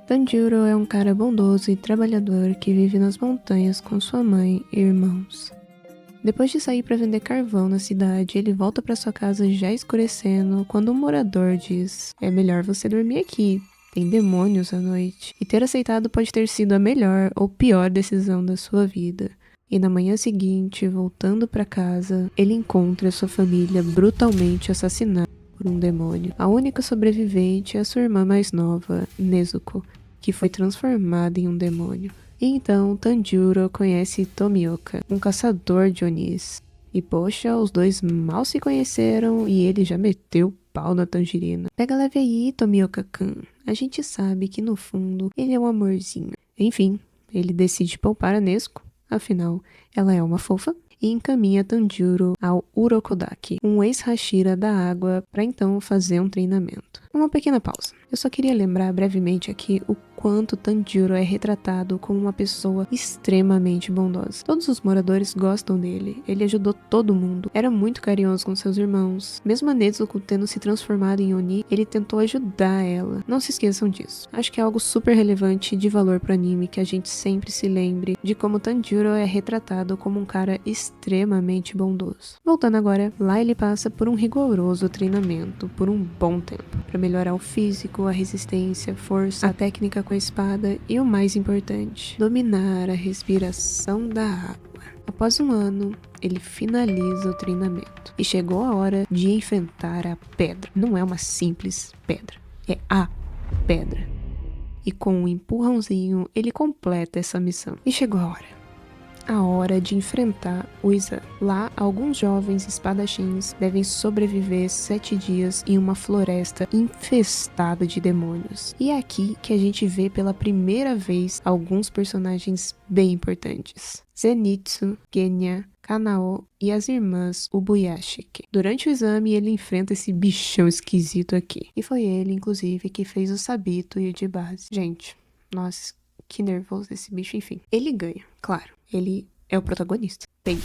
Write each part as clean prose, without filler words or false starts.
Tanjiro é um cara bondoso e trabalhador que vive nas montanhas com sua mãe e irmãos. Depois de sair para vender carvão na cidade, ele volta para sua casa já escurecendo quando um morador diz: "É melhor você dormir aqui, tem demônios à noite." E ter aceitado pode ter sido a melhor ou pior decisão da sua vida. E na manhã seguinte, voltando para casa, ele encontra sua família brutalmente assassinada por um demônio. A única sobrevivente é sua irmã mais nova, Nezuko, que foi transformada em um demônio. E então Tanjiro conhece Tomioka, um caçador de Onis. E poxa, os dois mal se conheceram e ele já meteu pau na Tangerina. Pega leve aí, Tomioka-kun. A gente sabe que no fundo ele é um amorzinho. Enfim, ele decide poupar a Nezuko, afinal ela é uma fofa, e encaminha Tanjiro ao Urokodaki, um ex-hashira da água, para então fazer um treinamento. Uma pequena pausa. Eu só queria lembrar brevemente aqui o quanto Tanjiro é retratado como uma pessoa extremamente bondosa. Todos os moradores gostam dele, ele ajudou todo mundo, era muito carinhoso com seus irmãos. Mesmo a Nezuko tendo se transformado em Oni, ele tentou ajudar ela. Não se esqueçam disso. Acho que é algo super relevante e de valor pro anime que a gente sempre se lembre de como Tanjiro é retratado como um cara extremamente bondoso. Voltando agora, lá ele passa por um rigoroso treinamento por um bom tempo, para melhorar o físico, a resistência, força, a técnica com a espada e o mais importante, dominar a respiração da água. Após um ano, ele finaliza o treinamento e chegou a hora de enfrentar a pedra. Não é uma simples pedra, é a pedra. E com um empurrãozinho, ele completa essa missão. E chegou a hora de enfrentar o exame. Lá, alguns jovens espadachins devem sobreviver 7 dias em uma floresta infestada de demônios. E é aqui que a gente vê pela primeira vez alguns personagens bem importantes: Zenitsu, Genya, Kanao e as irmãs Ubuyashiki. Durante o exame, ele enfrenta esse bichão esquisito aqui. E foi ele, inclusive, que fez o Sabito e o de base. Gente, nossa, que nervoso esse bicho, enfim. Ele ganha, claro. Ele é o protagonista. Bem,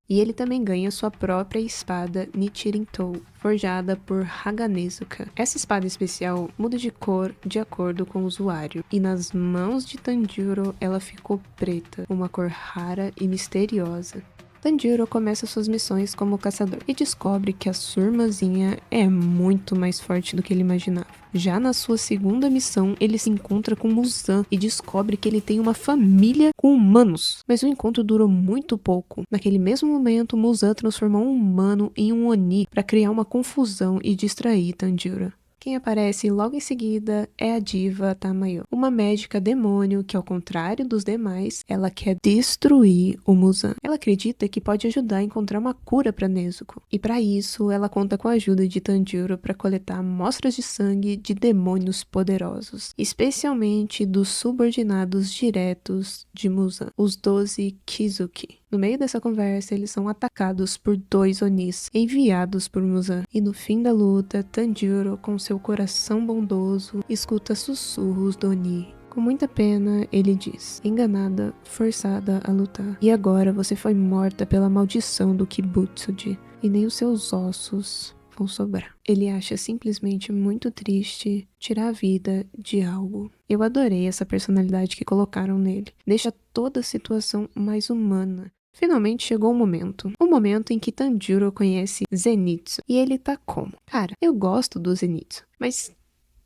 e ele também ganha sua própria espada Nichirin-tou, forjada por Haganezuka. Essa espada especial muda de cor de acordo com o usuário, e nas mãos de Tanjiro ela ficou preta, uma cor rara e misteriosa. Tanjiro começa suas missões como caçador e descobre que a sua irmãzinha é muito mais forte do que ele imaginava. Já na sua segunda missão, ele se encontra com Muzan e descobre que ele tem uma família com humanos. Mas o encontro durou muito pouco. Naquele mesmo momento, Muzan transformou um humano em um Oni para criar uma confusão e distrair Tanjiro. Quem aparece logo em seguida é a diva Tamayo, uma médica demônio que, ao contrário dos demais, ela quer destruir o Muzan. Ela acredita que pode ajudar a encontrar uma cura para Nezuko. E para isso, ela conta com a ajuda de Tanjiro para coletar amostras de sangue de demônios poderosos, especialmente dos subordinados diretos de Muzan, os 12 Kizuki. No meio dessa conversa, eles são atacados por 2 Onis, enviados por Muzan. E no fim da luta, Tanjiro, com seu coração bondoso, escuta sussurros do Oni. Com muita pena, ele diz: enganada, forçada a lutar. E agora você foi morta pela maldição do Kibutsuji, e nem os seus ossos vão sobrar. Ele acha simplesmente muito triste tirar a vida de algo. Eu adorei essa personalidade que colocaram nele. Deixa toda a situação mais humana. Finalmente chegou o momento em que Tanjiro conhece Zenitsu. E ele tá como? Cara, eu gosto do Zenitsu, mas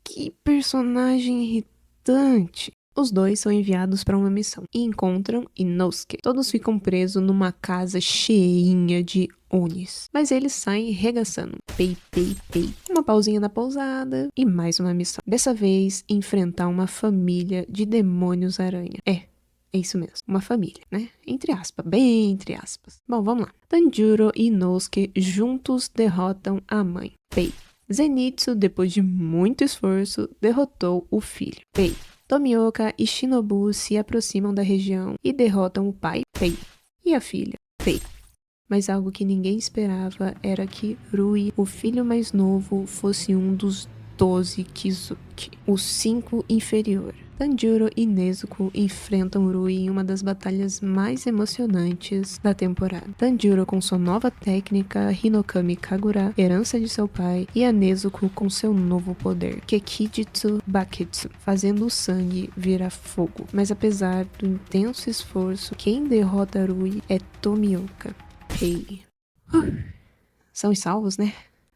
que personagem irritante. Os dois são enviados para uma missão e encontram Inosuke. Todos ficam presos numa casa cheinha de Onis, mas eles saem regaçando. Pei, pei, pei. Uma pausinha na pousada e mais uma missão. Dessa vez, enfrentar uma família de demônios aranha. É isso mesmo, uma família, né? Entre aspas, bem entre aspas. Bom, vamos lá. Tanjiro e Inosuke juntos derrotam a mãe, Pei. Zenitsu, depois de muito esforço, derrotou o filho, Pei. Tomioka e Shinobu se aproximam da região e derrotam o pai, Pei, e a filha, Pei. Mas algo que ninguém esperava era que Rui, o filho mais novo, fosse um dos 12 Kizuki, o 5 inferior. Tanjiro e Nezuko enfrentam Rui em uma das batalhas mais emocionantes da temporada. Tanjiro com sua nova técnica Hinokami Kagura, herança de seu pai, e a Nezuko com seu novo poder, Kekijitsu Baketsu, fazendo o sangue virar fogo. Mas apesar do intenso esforço, quem derrota Rui é Tomioka. Hey. São os salvos, né?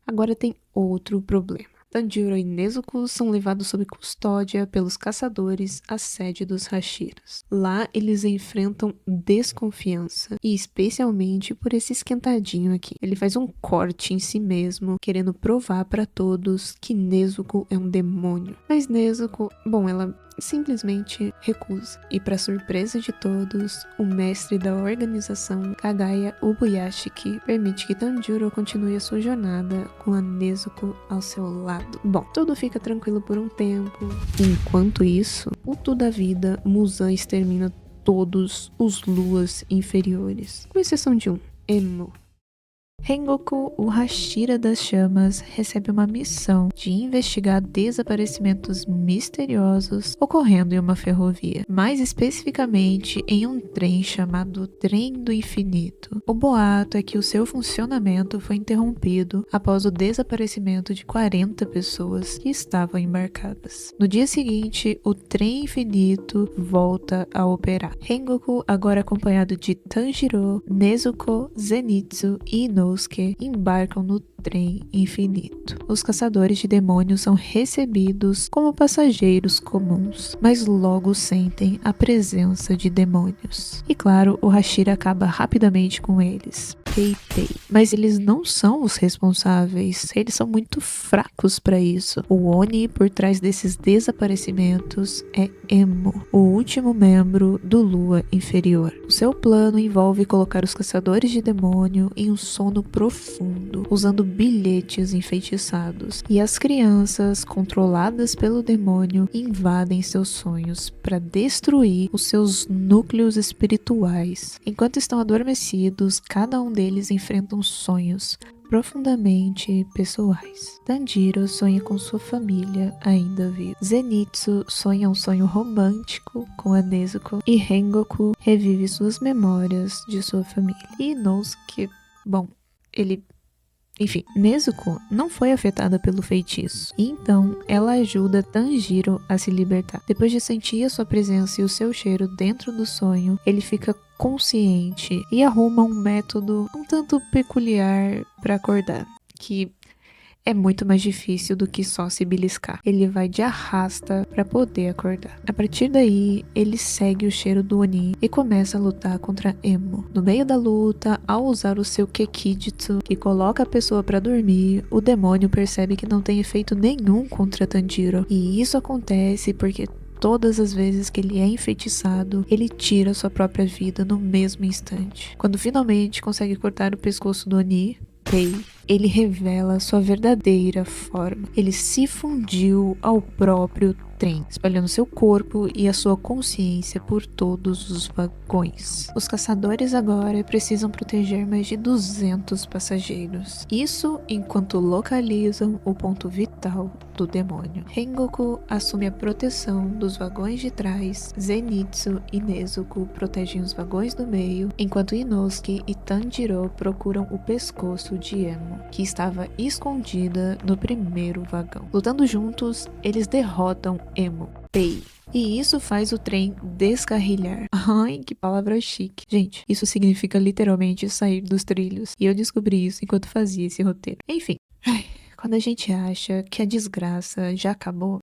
Agora tem outro problema. Tanjiro e Nezuko são levados sob custódia pelos caçadores à sede dos Hashiras. Lá eles enfrentam desconfiança, e especialmente por esse esquentadinho aqui. Ele faz um corte em si mesmo, querendo provar para todos que Nezuko é um demônio. Mas Nezuko, ela simplesmente recusa. E para surpresa de todos, o mestre da organização, Kagaya Ubuyashiki, permite que Tanjiro continue a sua jornada com a Nezuko ao seu lado. Bom, tudo fica tranquilo por um tempo. Enquanto isso, puto da vida, Muzan extermina todos os Luas inferiores, com exceção de um, Emo. Rengoku, o Hashira das Chamas, recebe uma missão de investigar desaparecimentos misteriosos ocorrendo em uma ferrovia, mais especificamente em um trem chamado Trem do Infinito. O boato é que o seu funcionamento foi interrompido após o desaparecimento de 40 pessoas que estavam embarcadas. No dia seguinte, o Trem Infinito volta a operar. Rengoku, agora acompanhado de Tanjiro, Nezuko, Zenitsu e Inosuke, embarcam no Trem Infinito. Os caçadores de demônios são recebidos como passageiros comuns, mas logo sentem a presença de demônios. E claro, o Hashira acaba rapidamente com eles. Mas eles não são os responsáveis, eles são muito fracos para isso. O Oni por trás desses desaparecimentos é Emo, o último membro do Lua inferior. O seu plano envolve colocar os caçadores de demônio em um sono profundo, usando bilhetes enfeitiçados, e as crianças, controladas pelo demônio, invadem seus sonhos para destruir os seus núcleos espirituais. Enquanto estão adormecidos, cada um deles enfrentam sonhos profundamente pessoais. Tanjiro sonha com sua família ainda viva. Zenitsu sonha um sonho romântico com a Nezuko, e Rengoku revive suas memórias de sua família. E Inosuke, Nezuko não foi afetada pelo feitiço, e então ela ajuda Tanjiro a se libertar. Depois de sentir a sua presença e o seu cheiro dentro do sonho, ele fica consciente e arruma um método um tanto peculiar para acordar, que é muito mais difícil do que só se beliscar. Ele vai de arrasta para poder acordar. A partir daí, ele segue o cheiro do Oni e começa a lutar contra Emo. No meio da luta, ao usar o seu Kekijitsu, que coloca a pessoa para dormir, o demônio percebe que não tem efeito nenhum contra Tanjiro. E isso acontece porque todas as vezes que ele é enfeitiçado, ele tira sua própria vida no mesmo instante. Quando finalmente consegue cortar o pescoço do Oni, ele revela sua verdadeira forma. Ele se fundiu ao próprio trem, espalhando seu corpo e a sua consciência por todos os vagões. Os caçadores agora precisam proteger mais de 200 passageiros. Isso enquanto localizam o ponto vital do demônio. Rengoku assume a proteção dos vagões de trás, Zenitsu e Nezuko protegem os vagões do meio, enquanto Inosuke e Tanjiro procuram o pescoço de Emo, que estava escondida no primeiro vagão. Lutando juntos, eles derrotam Emo. E isso faz o trem descarrilhar. Ai, que palavra chique. Gente, isso significa literalmente sair dos trilhos. E eu descobri isso enquanto fazia esse roteiro. Enfim. Quando a gente acha que a desgraça já acabou,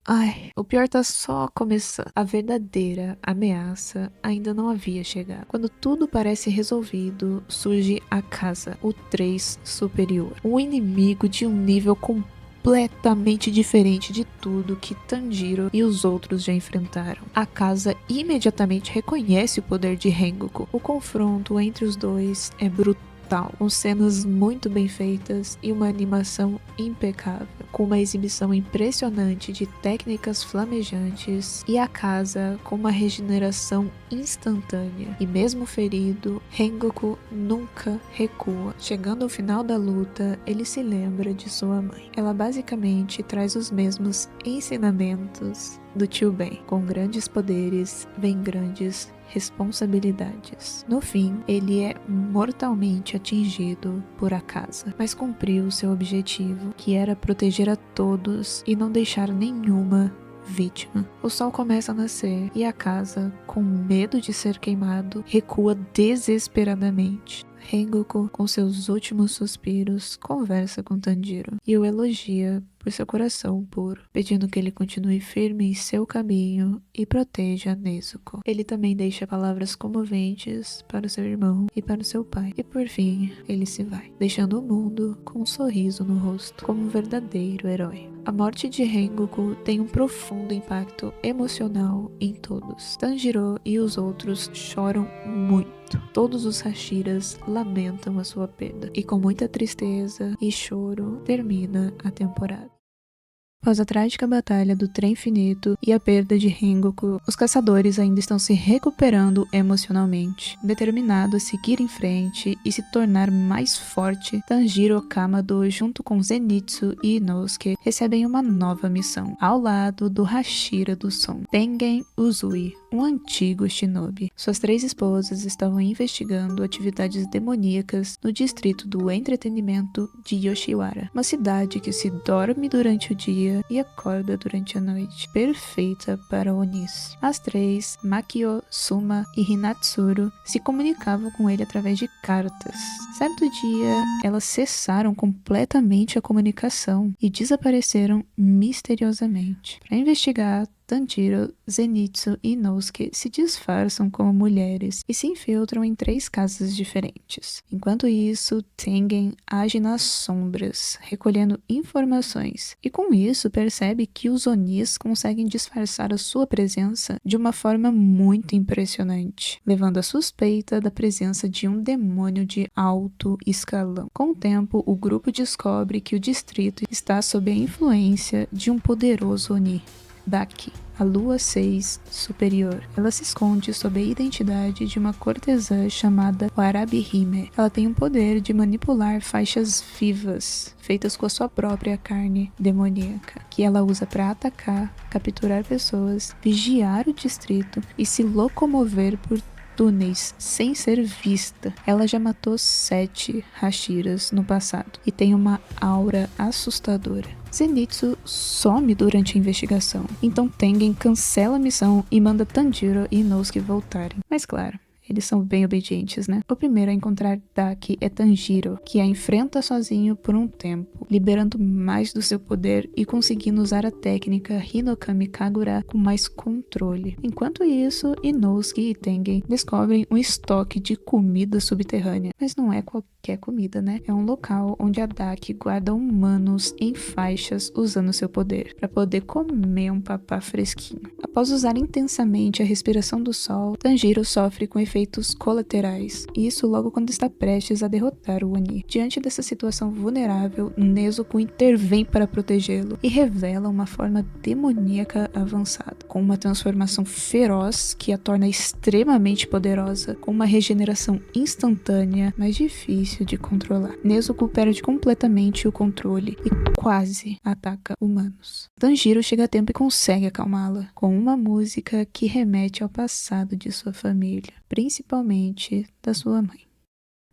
o pior tá só começando. A verdadeira ameaça ainda não havia chegado. Quando tudo parece resolvido, surge a casa, o 3 superior. Um inimigo de um nível completamente diferente de tudo que Tanjiro e os outros já enfrentaram. A casa imediatamente reconhece o poder de Rengoku. O confronto entre os dois é brutal. brutal, com cenas muito bem feitas e uma animação impecável, com uma exibição impressionante de técnicas flamejantes e a casa com uma regeneração instantânea. E mesmo ferido, Rengoku nunca recua. Chegando ao final da luta, ele se lembra de sua mãe. Ela basicamente traz os mesmos ensinamentos do tio Ben. Com grandes poderes, vem grandes responsabilidades. No fim, ele é mortalmente atingido por Akaza, mas cumpriu seu objetivo, que era proteger a todos e não deixar nenhuma vítima. O sol começa a nascer e Akaza, com medo de ser queimado, recua desesperadamente. Rengoku, com seus últimos suspiros, conversa com Tanjiro e o elogia por seu coração puro, pedindo que ele continue firme em seu caminho e proteja Nezuko. Ele também deixa palavras comoventes para o seu irmão e para o seu pai. E por fim, ele se vai, deixando o mundo com um sorriso no rosto, como um verdadeiro herói. A morte de Rengoku tem um profundo impacto emocional em todos. Tanjiro e os outros choram muito. Todos os Hashiras lamentam a sua perda. E com muita tristeza e choro, termina a temporada. Após a trágica batalha do Trem Infinito e a perda de Rengoku, os caçadores ainda estão se recuperando emocionalmente. Determinado a seguir em frente e se tornar mais forte, Tanjiro Kamado, junto com Zenitsu e Inosuke, recebem uma nova missão, ao lado do Hashira do Som, Tengen Uzui, um antigo shinobi. Suas 3 esposas estavam investigando atividades demoníacas no distrito do entretenimento de Yoshiwara, uma cidade que se dorme durante o dia e acorda durante a noite, perfeita para Onis. As 3, Makio, Suma e Hinatsuru, se comunicavam com ele através de cartas. Certo dia, elas cessaram completamente a comunicação e desapareceram misteriosamente. Para investigar, Tanjiro, Zenitsu e Inosuke se disfarçam como mulheres e se infiltram em 3 casas diferentes. Enquanto isso, Tengen age nas sombras, recolhendo informações, e com isso percebe que os Onis conseguem disfarçar a sua presença de uma forma muito impressionante, levando a suspeita da presença de um demônio de alto escalão. Com o tempo, o grupo descobre que o distrito está sob a influência de um poderoso Oni, Daki, a Lua 6 superior. Ela se esconde sob a identidade de uma cortesã chamada Warabi-hime. Ela tem o poder de manipular faixas vivas, feitas com a sua própria carne demoníaca, que ela usa para atacar, capturar pessoas, vigiar o distrito e se locomover por túneis sem ser vista. Ela já matou 7 Hashiras no passado e tem uma aura assustadora. Zenitsu some durante a investigação, então Tengen cancela a missão e manda Tanjiro e Inosuke voltarem. Mas claro, eles são bem obedientes, né? O primeiro a encontrar Daki é Tanjiro, que a enfrenta sozinho por um tempo, liberando mais do seu poder e conseguindo usar a técnica Hinokami Kagura com mais controle. Enquanto isso, Inosuke e Tengen descobrem um estoque de comida subterrânea. Mas não é qualquer comida, né? É um local onde a Daki guarda humanos em faixas usando seu poder, para poder comer um papá fresquinho. Após usar intensamente a respiração do sol, Tanjiro sofre com efeitos colaterais, e isso logo quando está prestes a derrotar o Oni. Diante dessa situação vulnerável, Nezuko intervém para protegê-lo e revela uma forma demoníaca avançada, com uma transformação feroz que a torna extremamente poderosa, com uma regeneração instantânea, mas difícil de controlar. Nezuko perde completamente o controle e quase ataca humanos. Tanjiro chega a tempo e consegue acalmá-la, com uma música que remete ao passado de sua família, principalmente da sua mãe.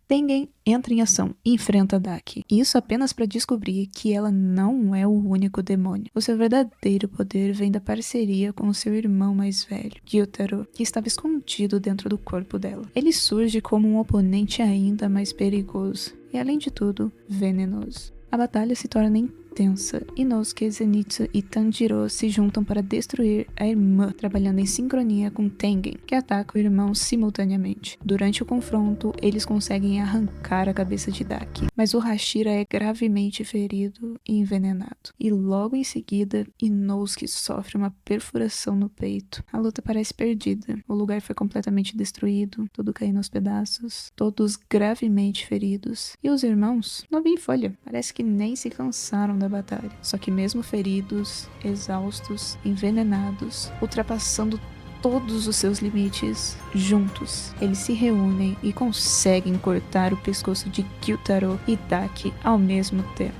Tengen entra em ação e enfrenta Daki, isso apenas para descobrir que ela não é o único demônio. O seu verdadeiro poder vem da parceria com o seu irmão mais velho, Gyutaro, que estava escondido dentro do corpo dela. Ele surge como um oponente ainda mais perigoso e, além de tudo, venenoso. A batalha se torna tensa. Inosuke, Zenitsu e Tanjiro se juntam para destruir a irmã, trabalhando em sincronia com Tengen, que ataca o irmão simultaneamente. Durante o confronto, eles conseguem arrancar a cabeça de Daki, mas o Hashira é gravemente ferido e envenenado. E logo em seguida, Inosuke sofre uma perfuração no peito. A luta parece perdida. O lugar foi completamente destruído, tudo caindo aos pedaços, todos gravemente feridos. E os irmãos, não vi folha, parece que nem se cansaram da batalha. Só que mesmo feridos, exaustos, envenenados, ultrapassando todos os seus limites, juntos, eles se reúnem e conseguem cortar o pescoço de Gyutaro e Daki ao mesmo tempo.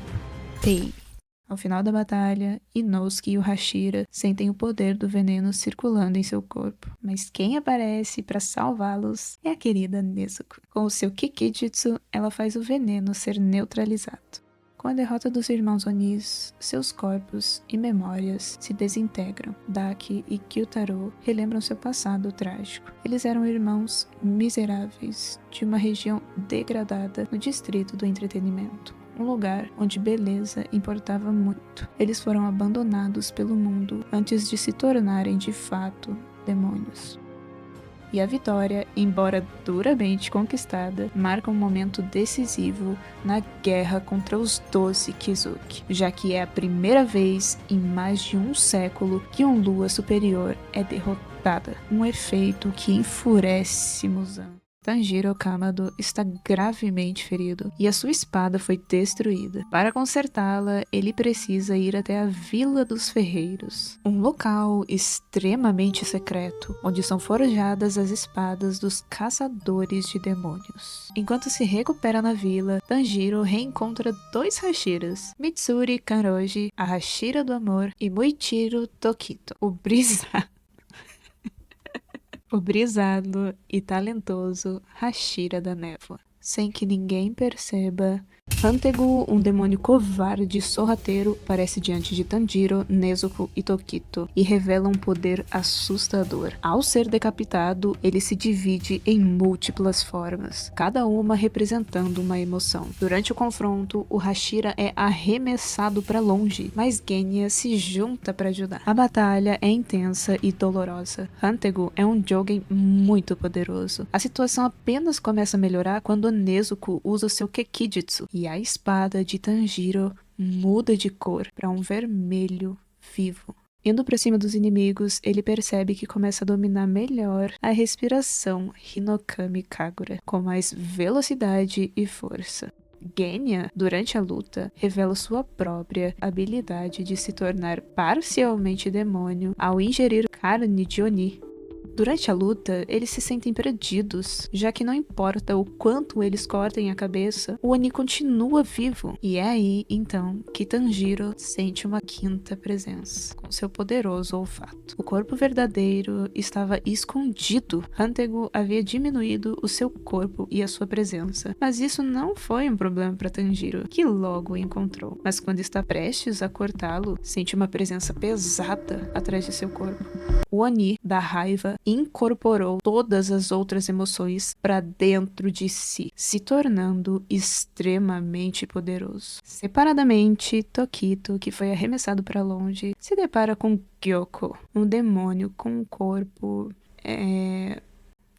Tei. Ao final da batalha, Inosuke e o Hashira sentem o poder do veneno circulando em seu corpo. Mas quem aparece para salvá-los é a querida Nezuko. Com o seu Kikijutsu, ela faz o veneno ser neutralizado. Com a derrota dos irmãos Onis, seus corpos e memórias se desintegram. Daki e Gyutaro relembram seu passado trágico. Eles eram irmãos miseráveis de uma região degradada no distrito do entretenimento. Um lugar onde beleza importava muito. Eles foram abandonados pelo mundo antes de se tornarem de fato demônios. E a vitória, embora duramente conquistada, marca um momento decisivo na guerra contra os 12 Kizuki, já que é a primeira vez em mais de um século que um Lua superior é derrotada, um efeito que enfurece Muzan. Tanjiro Kamado está gravemente ferido e a sua espada foi destruída. Para consertá-la, ele precisa ir até a Vila dos Ferreiros, um local extremamente secreto, onde são forjadas as espadas dos caçadores de demônios. Enquanto se recupera na vila, Tanjiro reencontra dois Hashiras, Mitsuri Kanroji, a Hashira do Amor, e Muichiro Tokito, o brisado e talentoso Hashira da Névoa. Sem que ninguém perceba, Hantegu, um demônio covarde e sorrateiro, aparece diante de Tanjiro, Nezuko e Tokito e revela um poder assustador. Ao ser decapitado, ele se divide em múltiplas formas, cada uma representando uma emoção. Durante o confronto, o Hashira é arremessado para longe, mas Genya se junta para ajudar. A batalha é intensa e dolorosa. Hantegu é um Jogen muito poderoso. A situação apenas começa a melhorar quando Nezuko usa o seu Kekijutsu e a espada de Tanjiro muda de cor para um vermelho vivo. Indo para cima dos inimigos, ele percebe que começa a dominar melhor a respiração Hinokami Kagura, com mais velocidade e força. Genya, durante a luta, revela sua própria habilidade de se tornar parcialmente demônio ao ingerir carne de Oni. Durante a luta, eles se sentem perdidos, já que não importa o quanto eles cortem a cabeça, o Oni continua vivo. E é aí, então, que Tanjiro sente uma quinta presença, com seu poderoso olfato. O corpo verdadeiro estava escondido. Hantegu havia diminuído o seu corpo e a sua presença, mas isso não foi um problema para Tanjiro, que logo o encontrou. Mas quando está prestes a cortá-lo, sente uma presença pesada atrás de seu corpo. O Oni, da raiva, incorporou todas as outras emoções para dentro de si, se tornando extremamente poderoso. Separadamente, Tokito, que foi arremessado para longe, se depara com Gyoko, um demônio com um corpo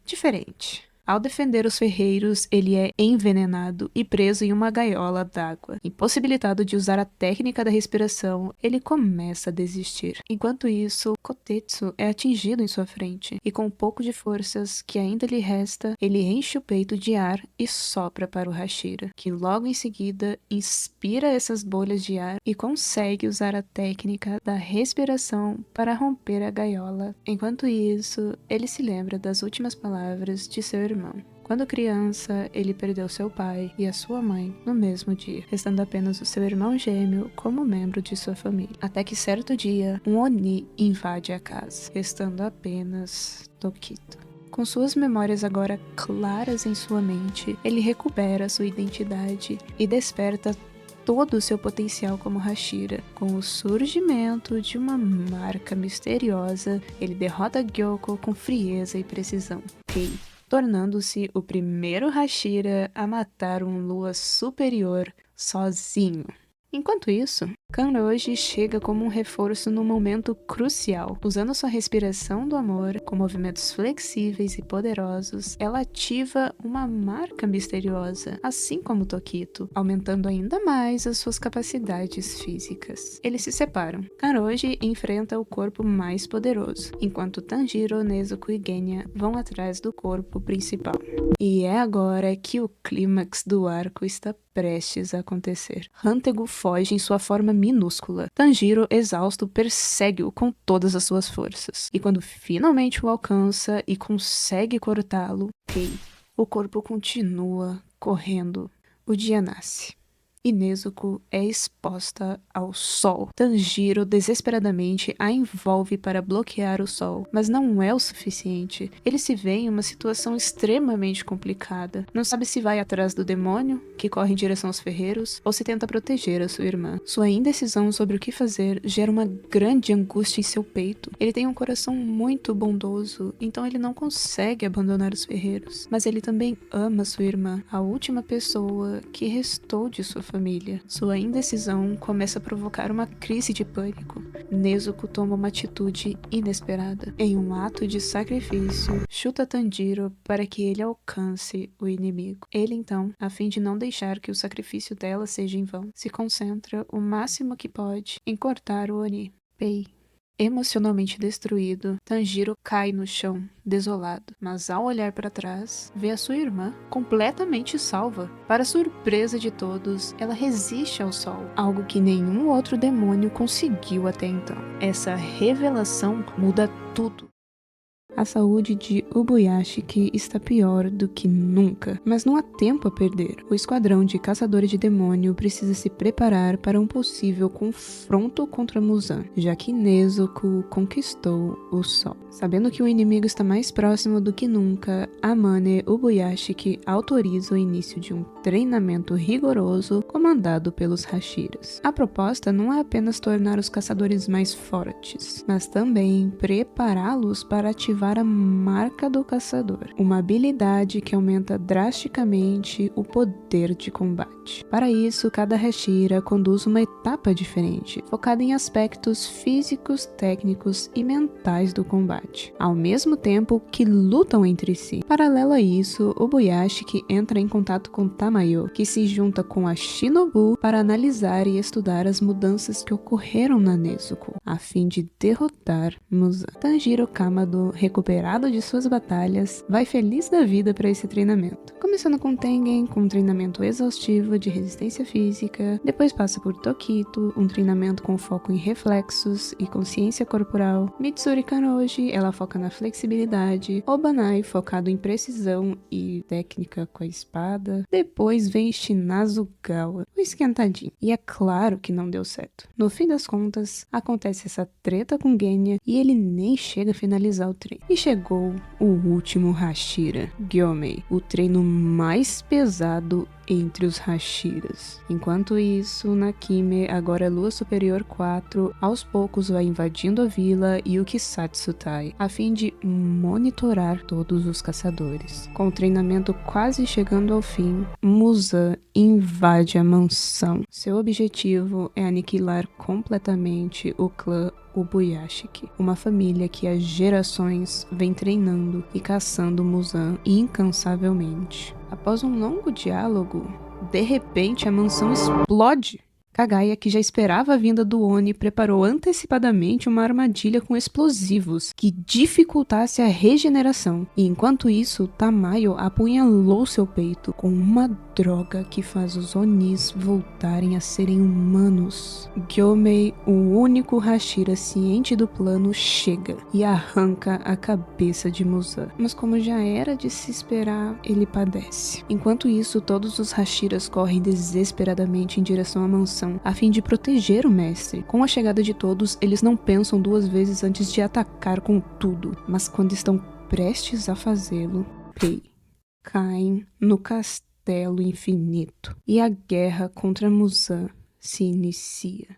diferente. Ao defender os ferreiros, ele é envenenado e preso em uma gaiola d'água. Impossibilitado de usar a técnica da respiração, ele começa a desistir. Enquanto isso, Kotetsu é atingido em sua frente, e com um pouco de forças que ainda lhe resta, ele enche o peito de ar e sopra para o Hashira, que logo em seguida inspira essas bolhas de ar e consegue usar a técnica da respiração para romper a gaiola. Enquanto isso, ele se lembra das últimas palavras de seu irmão. Quando criança, ele perdeu seu pai e a sua mãe no mesmo dia, restando apenas o seu irmão gêmeo como membro de sua família. Até que certo dia, um Oni invade a casa, restando apenas Tokito. Com suas memórias agora claras em sua mente, ele recupera sua identidade e desperta todo o seu potencial como Hashira. Com o surgimento de uma marca misteriosa, ele derrota Gyoko com frieza e precisão, tornando-se o primeiro Hashira a matar um Lua superior sozinho. Enquanto isso, Kanroji chega como um reforço num momento crucial. Usando sua respiração do amor, com movimentos flexíveis e poderosos, ela ativa uma marca misteriosa, assim como Tokito, aumentando ainda mais as suas capacidades físicas. Eles se separam. Kanroji enfrenta o corpo mais poderoso, enquanto Tanjiro, Nezuko e Genya vão atrás do corpo principal. E é agora que o clímax do arco está prestes a acontecer. Hantegu foge em sua forma minúscula. Tanjiro, exausto, persegue-o com todas as suas forças. E quando finalmente o alcança e consegue cortá-lo, o corpo continua correndo. O dia nasce. E Nezuko é exposta ao sol. Tanjiro desesperadamente a envolve para bloquear o sol, mas não é o suficiente. Ele se vê em uma situação extremamente complicada. Não sabe se vai atrás do demônio, que corre em direção aos ferreiros, ou se tenta proteger a sua irmã. Sua indecisão sobre o que fazer gera uma grande angústia em seu peito. Ele tem um coração muito bondoso, então ele não consegue abandonar os ferreiros. Mas ele também ama sua irmã, a última pessoa que restou de sua família. Sua indecisão começa a provocar uma crise de pânico. Nezuko toma uma atitude inesperada. Em um ato de sacrifício, chuta Tanjiro para que ele alcance o inimigo. Ele então, a fim de não deixar que o sacrifício dela seja em vão, se concentra o máximo que pode em cortar o Oni. Pei. Emocionalmente destruído, Tanjiro cai no chão, desolado, mas ao olhar para trás, vê a sua irmã completamente salva. Para surpresa de todos, ela resiste ao sol, algo que nenhum outro demônio conseguiu até então. Essa revelação muda tudo. A saúde de Ubuyashiki está pior do que nunca, mas não há tempo a perder. O esquadrão de caçadores de demônio precisa se preparar para um possível confronto contra Muzan, já que Nezuko conquistou o sol. Sabendo que o inimigo está mais próximo do que nunca, Amane Ubuyashiki autoriza o início de um treinamento rigoroso comandado pelos Hashiras. A proposta não é apenas tornar os caçadores mais fortes, mas também prepará-los para ativar a marca do caçador, uma habilidade que aumenta drasticamente o poder de combate. Para isso, cada Hashira conduz uma etapa diferente, focada em aspectos físicos, técnicos e mentais do combate, ao mesmo tempo que lutam entre si. Paralelo a isso, Ubuyashiki entra em contato com Tamayo, que se junta com a Shinobu para analisar e estudar as mudanças que ocorreram na Nezuko, a fim de derrotar Muzan. Tanjiro Kamado, recuperado de suas batalhas, vai feliz da vida para esse treinamento. Começando com Tengen, com um treinamento exaustivo de resistência física, depois passa por Tokito, um treinamento com foco em reflexos e consciência corporal, Mitsuri Kanroji, ela foca na flexibilidade, Obanai, focado em precisão e técnica com a espada, depois vem Shinazugawa, o esquentadinho, e é claro que não deu certo. No fim das contas, acontece essa treta com Genya e ele nem chega a finalizar o treino. E chegou o último Hashira, Gyomei, o treino mais pesado entre os Hashiras. Enquanto isso, Nakime, agora Lua Superior 4, aos poucos vai invadindo a vila e o Kisatsutai, a fim de monitorar todos os caçadores. Com o treinamento quase chegando ao fim, Muzan invade a mansão. Seu objetivo é aniquilar completamente o clã Ubuyashiki, uma família que há gerações vem treinando e caçando Muzan incansavelmente. Após um longo diálogo, de repente a mansão explode. Kagaya, que já esperava a vinda do Oni, preparou antecipadamente uma armadilha com explosivos que dificultasse a regeneração. E enquanto isso, Tamayo apunhalou seu peito com uma droga que faz os Onis voltarem a serem humanos. Gyomei, o único Hashira ciente do plano, chega e arranca a cabeça de Muzan. Mas como já era de se esperar, ele padece. Enquanto isso, todos os Hashiras correm desesperadamente em direção à mansão, a fim de proteger o mestre. Com a chegada de todos, eles não pensam duas vezes antes de atacar com tudo, mas quando estão prestes a fazê-lo, caem no castelo infinito e a guerra contra Muzan se inicia.